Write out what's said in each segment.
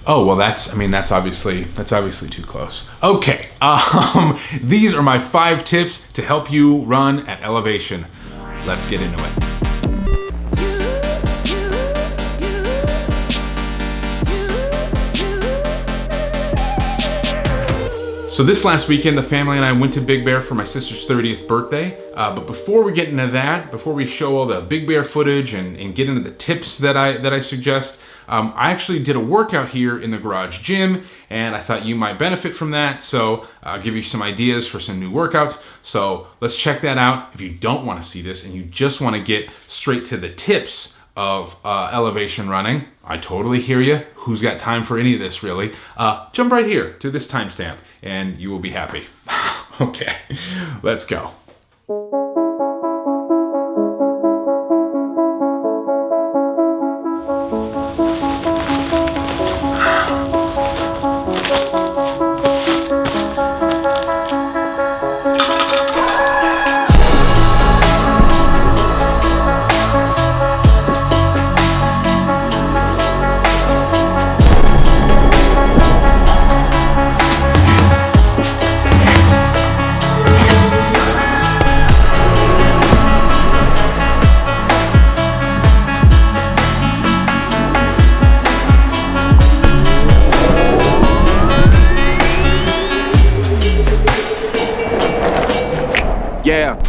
Oh, well, that's obviously too close. Okay, these are my 5 tips to help you run at elevation. Let's get into it. So this last weekend, the family and I went to Big Bear for my sister's 30th birthday. But before we get into that, before we show all the Big Bear footage and get into the tips that I suggest, I actually did a workout here in the garage gym, and I thought you might benefit from that. So I'll give you some ideas for some new workouts. So let's check that out. If you don't want to see this and you just want to get straight to the tips of elevation running, I totally hear you. Who's got time for any of this, really? Jump right here to this timestamp and you will be happy. Okay, let's go. Yeah.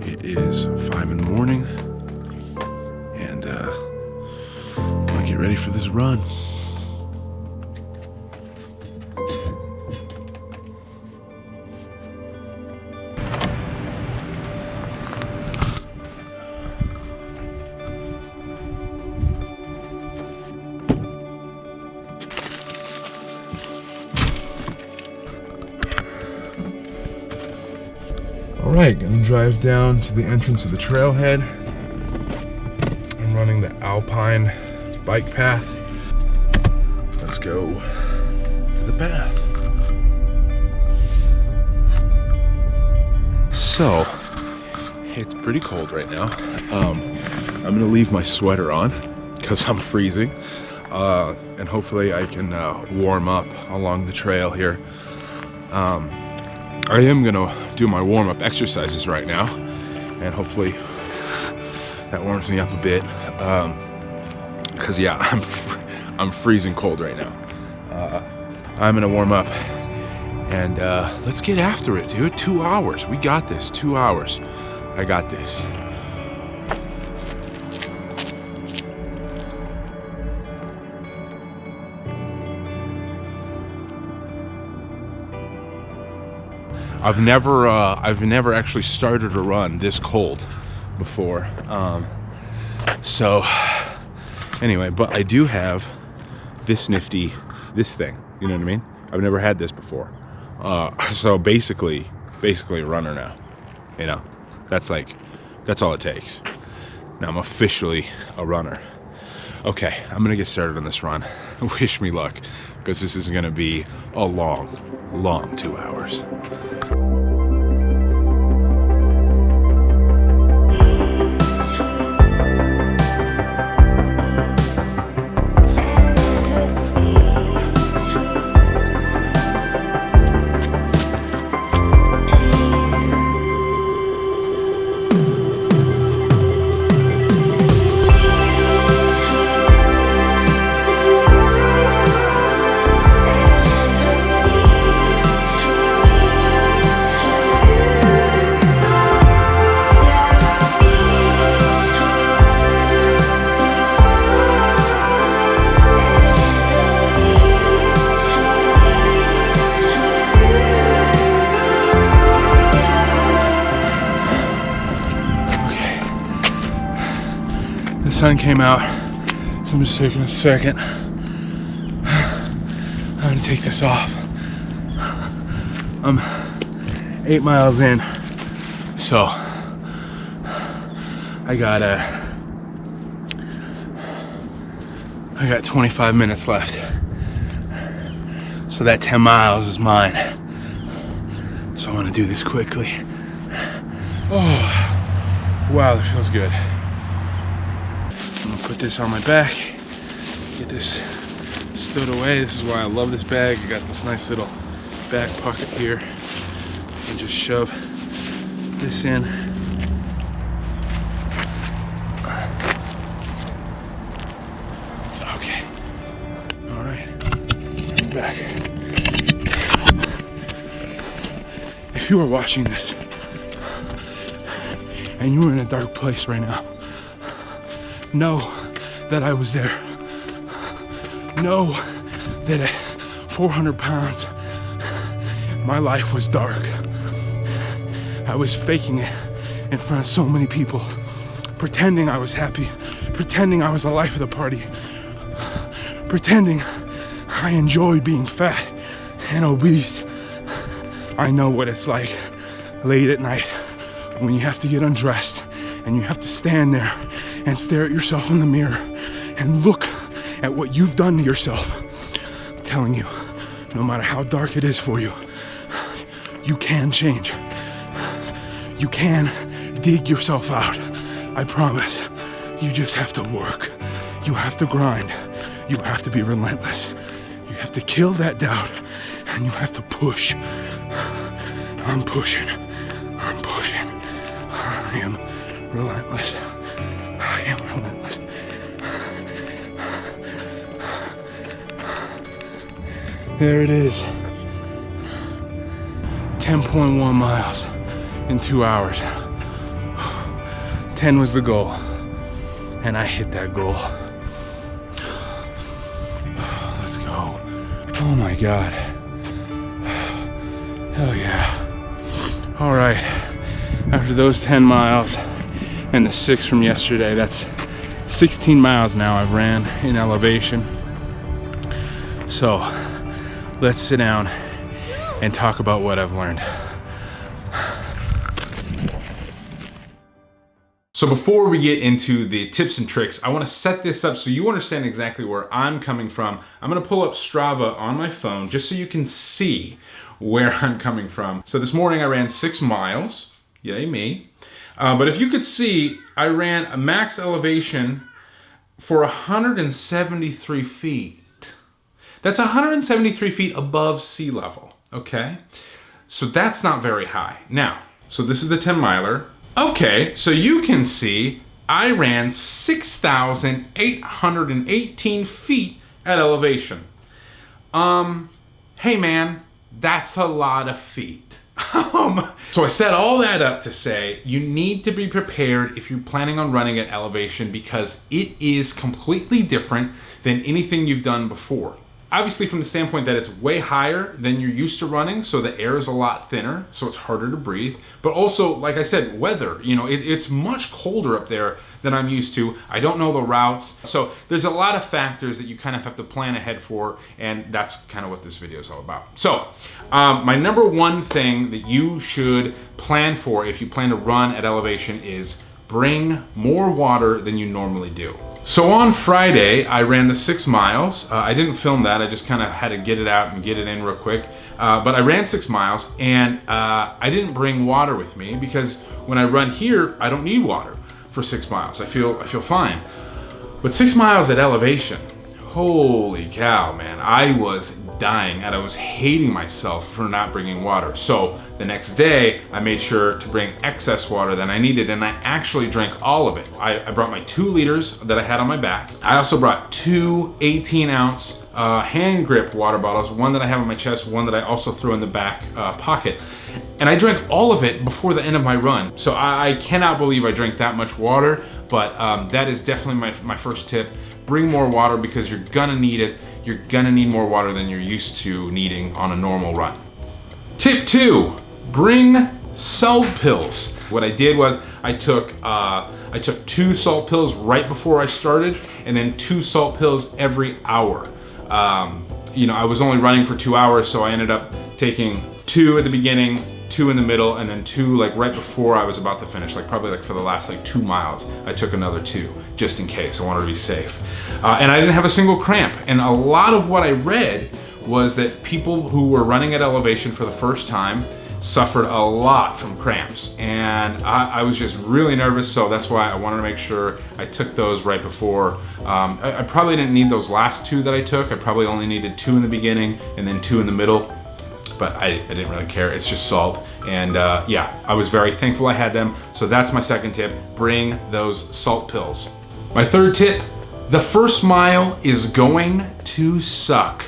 It is 5 in the morning, and I'm gonna get ready for this run. Alright, gonna drive down to the entrance of the trailhead. I'm running the Alpine bike path. Let's go to the path. So, it's pretty cold right now. I'm gonna leave my sweater on because I'm freezing. And hopefully I can warm up along the trail here. I am gonna do my warm-up exercises right now, and hopefully that warms me up a bit. Cause yeah, I'm freezing cold right now. I'm gonna warm up, and let's get after it, dude. 2 hours, we got this. 2 hours, I got this. I've never actually started a run this cold before. So anyway, but I do have this thing, you know what I mean? I've never had this before. So basically a runner now, you know, that's all it takes. Now I'm officially a runner. Okay, I'm gonna get started on this run. Wish me luck, because this is gonna be a long 2 hours. sun came out, so I'm just taking a second. I'm gonna take this off. I'm 8 miles in, so I got 25 minutes left. So that 10 miles is mine. So I want to do this quickly. Oh, wow, that feels good. I'm gonna put this on my back, get this stowed away. This is why I love this bag. I got this nice little back pocket here. I can just shove this in. Okay. All right. I'm back. If you are watching this and you are in a dark place right now, know that I was there. Know that at 400 pounds, my life was dark. I was faking it in front of so many people, pretending I was happy, pretending I was the life of the party, pretending I enjoyed being fat and obese. I know what it's like late at night when you have to get undressed and you have to stand there and stare at yourself in the mirror and look at what you've done to yourself. I'm telling you, no matter how dark it is for you, you can change. You can dig yourself out. I promise. You just have to work. You have to grind. You have to be relentless. You have to kill that doubt and you have to push. I'm pushing. I'm pushing. I am relentless. I am relentless. There it is. 10.1 miles in 2 hours. 10 was the goal, and I hit that goal. Let's go. Oh my God. Hell yeah. All right, after those 10 miles and the 6 from yesterday, that's 16 miles now I've ran in elevation. So let's sit down and talk about what I've learned. So before we get into the tips and tricks, I want to set this up so you understand exactly where I'm coming from. I'm going to pull up Strava on my phone just so you can see where I'm coming from. So this morning I ran 6 miles, yay me. But if you could see, I ran a max elevation for 173 feet. That's 173 feet above sea level, okay? So that's not very high. Now, so this is the 10 miler. Okay, so you can see I ran 6,818 feet at elevation. Hey man, that's a lot of feet. So I set all that up to say you need to be prepared if you're planning on running at elevation because it is completely different than anything you've done before. Obviously from the standpoint that it's way higher than you're used to running, so the air is a lot thinner, so it's harder to breathe. But also, like I said, weather, it's much colder up there than I'm used to. I don't know the routes. So there's a lot of factors that you kind of have to plan ahead for, and that's kind of what this video is all about. So my number one thing that you should plan for if you plan to run at elevation is bring more water than you normally do. So on Friday, I ran the 6 miles. I didn't film that. I just kind of had to get it out and get it in real quick. But I ran 6 miles and I didn't bring water with me because when I run here, I don't need water for 6 miles. I feel fine. But 6 miles at elevation, holy cow, man. I was dying and I was hating myself for not bringing water. So the next day I made sure to bring excess water than I needed, and I actually drank all of it. I brought my 2 liters that I had on my back. I also brought 2 18-ounce hand grip water bottles, one that I have on my chest, one that I also threw in the back pocket. And I drank all of it before the end of my run. So I cannot believe I drank that much water, but that is definitely my first tip. Bring more water because you're gonna need it. You're gonna need more water than you're used to needing on a normal run. Tip 2, bring salt pills. What I did was I took 2 salt pills right before I started, and then 2 salt pills every hour. I was only running for 2 hours, so I ended up taking 2 at the beginning, 2 in the middle, and then 2 like right before I was about to finish, like probably like for the last like 2 miles, I took another 2 just in case. I wanted to be safe. And I didn't have a single cramp. And a lot of what I read was that people who were running at elevation for the first time suffered a lot from cramps. And I was just really nervous, so that's why I wanted to make sure I took those right before. I probably didn't need those last 2 that I took. I probably only needed 2 in the beginning and then 2 in the middle. But I didn't really care. It's just salt. And yeah, I was very thankful I had them. So that's my second tip. Bring those salt pills. My third tip, the first mile is going to suck.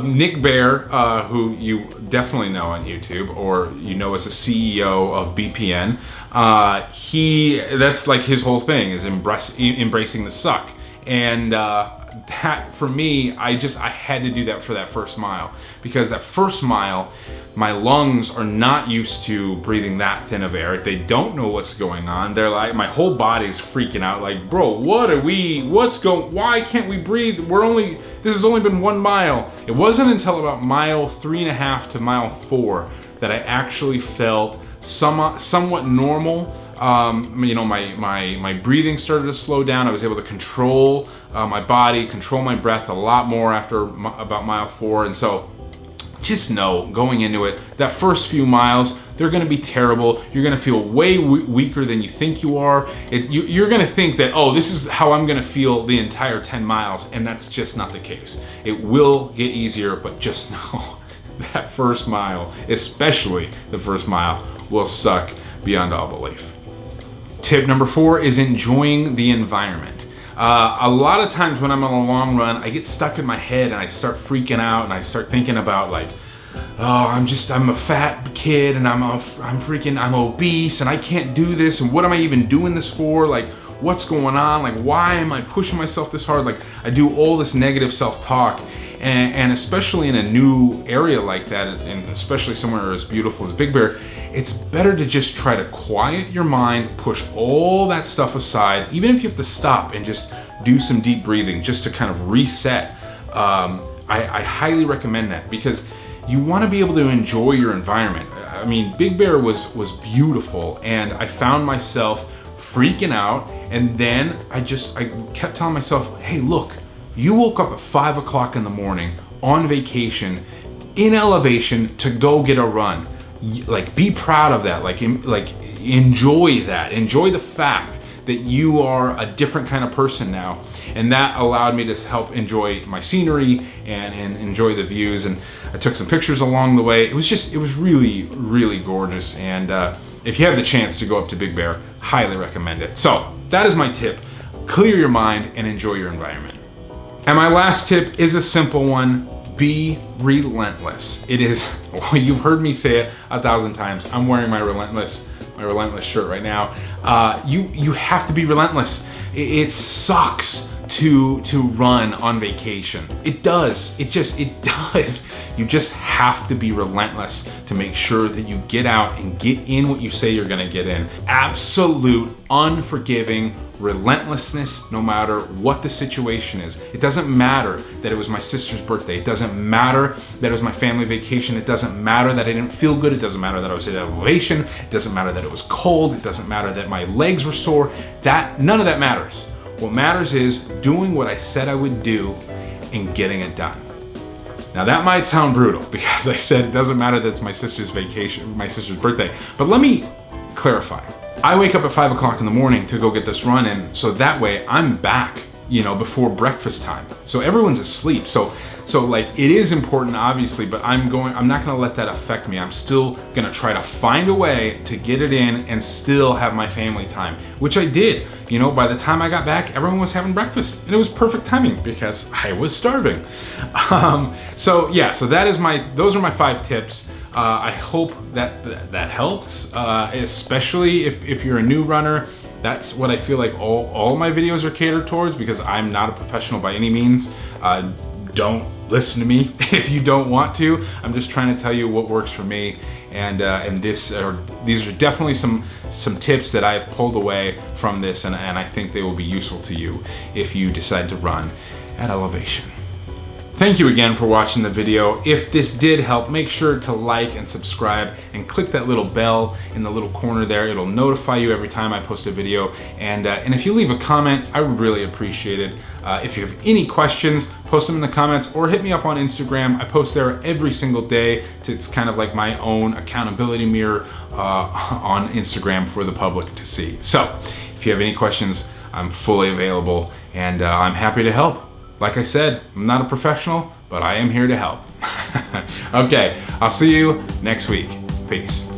Nick Bear, who you definitely know on YouTube, or you know as the CEO of BPN, that's like his whole thing is embracing the suck. And that for me, I had to do that for that first mile, because that first mile, my lungs are not used to breathing that thin of air. They don't know what's going on. They're like, my whole body's freaking out. Like, bro, why can't we breathe? This has only been 1 mile. It wasn't until about mile 3.5 to mile 4 that I actually felt somewhat normal. My breathing started to slow down. I was able to control my body, control my breath a lot more after about mile 4. And so just know going into it, that first few miles, they're gonna be terrible. You're gonna feel way weaker than you think you are. You're gonna think that, oh, this is how I'm gonna feel the entire 10 miles, and that's just not the case. It will get easier, but just know that first mile, especially the first mile, will suck beyond all belief. Tip number 4 is enjoying the environment. A lot of times when I'm on a long run, I get stuck in my head and I start freaking out and I start thinking about like, oh, I'm a fat kid and I'm obese and I can't do this, and what am I even doing this for? Like, what's going on? Like, why am I pushing myself this hard? Like, I do all this negative self-talk. And especially in a new area like that, and especially somewhere as beautiful as Big Bear, it's better to just try to quiet your mind, push all that stuff aside, even if you have to stop and just do some deep breathing just to kind of reset. I highly recommend that, because you want to be able to enjoy your environment. I mean, Big Bear was beautiful, and I found myself freaking out, and then I kept telling myself, hey, look, you woke up at 5 o'clock in the morning on vacation in elevation to go get a run. Like, be proud of that. Like enjoy that. Enjoy the fact that you are a different kind of person now. And that allowed me to help enjoy my scenery and enjoy the views. And I took some pictures along the way. It was really, really gorgeous. And if you have the chance to go up to Big Bear, highly recommend it. So that is my tip. Clear your mind and enjoy your environment. And my last tip is a simple one. Be relentless. It is, you've heard me say it 1,000 times. I'm wearing my relentless shirt right now. You have to be relentless. It sucks to run on vacation. It does. It does. You just have to be relentless to make sure that you get out and get in what you say you're gonna get in. Absolute, unforgiving relentlessness, no matter what the situation is. It doesn't matter that it was my sister's birthday. It doesn't matter that it was my family vacation. It doesn't matter that I didn't feel good. It doesn't matter that I was at elevation. It doesn't matter that it was cold. It doesn't matter that my legs were sore. None of that matters. What matters is doing what I said I would do and getting it done. Now that might sound brutal, because I said it doesn't matter that it's my sister's vacation, my sister's birthday, but let me clarify. I wake up at 5 o'clock in the morning to go get this run in, so that way I'm back, before breakfast time. So everyone's asleep. So like, it is important, obviously, but I'm not gonna let that affect me. I'm still gonna try to find a way to get it in and still have my family time, which I did. By the time I got back, everyone was having breakfast, and it was perfect timing because I was starving. So those are my 5 tips. I hope that helps, especially if you're a new runner. That's what I feel like all my videos are catered towards, because I'm not a professional by any means. Don't listen to me if you don't want to. I'm just trying to tell you what works for me, and these are definitely some tips that I've pulled away from this, and I think they will be useful to you if you decide to run at elevation. Thank you again for watching the video. If this did help, make sure to like and subscribe and click that little bell in the little corner there. It'll notify you every time I post a video. And if you leave a comment, I would really appreciate it. If you have any questions, post them in the comments or hit me up on Instagram. I post there every single day. It's kind of like my own accountability mirror on Instagram for the public to see. So if you have any questions, I'm fully available, and I'm happy to help. Like I said, I'm not a professional, but I am here to help. Okay, I'll see you next week. Peace.